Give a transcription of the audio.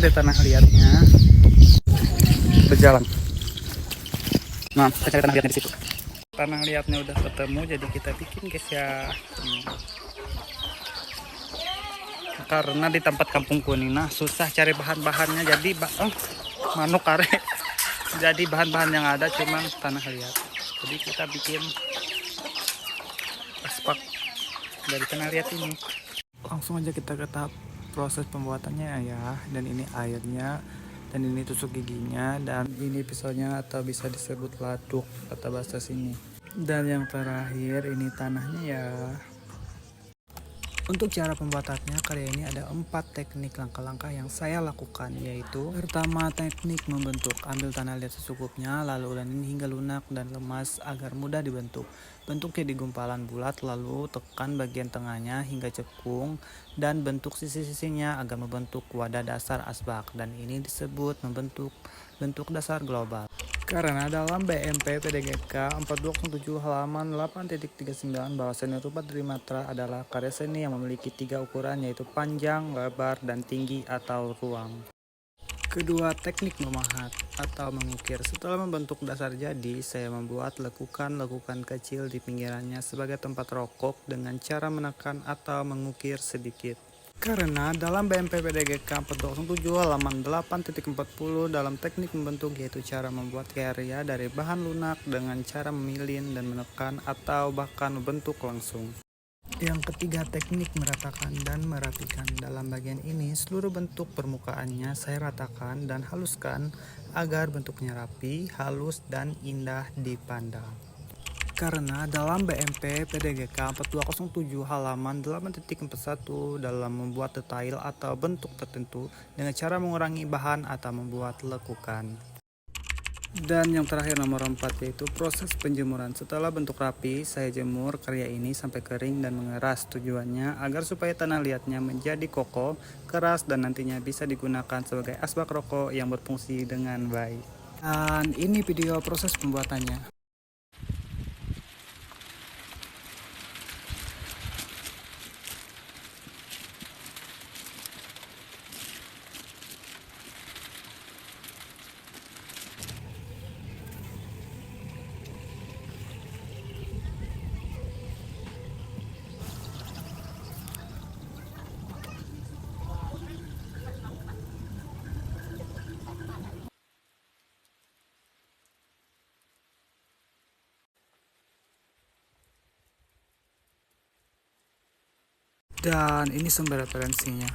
dari tanah liatnya berjalan. Nah, kita cari tanah liatnya di situ. Tanah liatnya udah ketemu, jadi kita bikin guys ya. Karena di tempat kampungku ini nah susah cari bahan-bahannya, jadi manuk kare. Jadi bahan-bahan yang ada cuman tanah liat. Jadi kita bikin aspak dari tanah liat ini. Langsung aja kita ke tahap proses pembuatannya ya. Dan ini airnya, dan ini tusuk giginya, dan ini pisaunya atau bisa disebut laduk kata bahasa sini. Dan yang terakhir ini tanahnya ya. Untuk cara pembuatannya kali ini ada 4 teknik langkah-langkah yang saya lakukan, yaitu pertama teknik membentuk. Ambil tanah liat secukupnya, lalu ulanin hingga lunak dan lemas agar mudah dibentuk. Bentuknya di gumpalan bulat, lalu tekan bagian tengahnya hingga cekung dan bentuk sisi-sisinya agar membentuk wadah dasar asbak, dan ini disebut membentuk bentuk dasar global. Karena dalam BMP PDGK 4207 halaman 8.39 bahwa seni rupa dari Matra adalah karya seni yang memiliki 3 ukuran, yaitu panjang, lebar, dan tinggi atau ruang. Kedua, teknik memahat atau mengukir. Setelah membentuk dasar jadi, saya membuat lekukan-lekukan kecil di pinggirannya sebagai tempat rokok dengan cara menekan atau mengukir sedikit. Karena dalam BMP PDGK 4207 halaman 8.40 dalam teknik membentuk, yaitu cara membuat karya dari bahan lunak dengan cara memilin dan menekan atau bahkan membentuk langsung. Yang ketiga, teknik meratakan dan merapikan. Dalam bagian ini, seluruh bentuk permukaannya saya ratakan dan haluskan agar bentuknya rapi, halus, dan indah dipandang. Karena dalam BMP PDGK 4207 halaman 8.41 dalam membuat detail atau bentuk tertentu dengan cara mengurangi bahan atau membuat lekukan. Dan yang terakhir nomor 4, yaitu proses penjemuran. Setelah bentuk rapi, saya jemur karya ini sampai kering dan mengeras. Tujuannya agar supaya tanah liatnya menjadi kokoh, keras, dan nantinya bisa digunakan sebagai asbak rokok yang berfungsi dengan baik. Dan ini video proses pembuatannya. Dan ini sumber referensinya.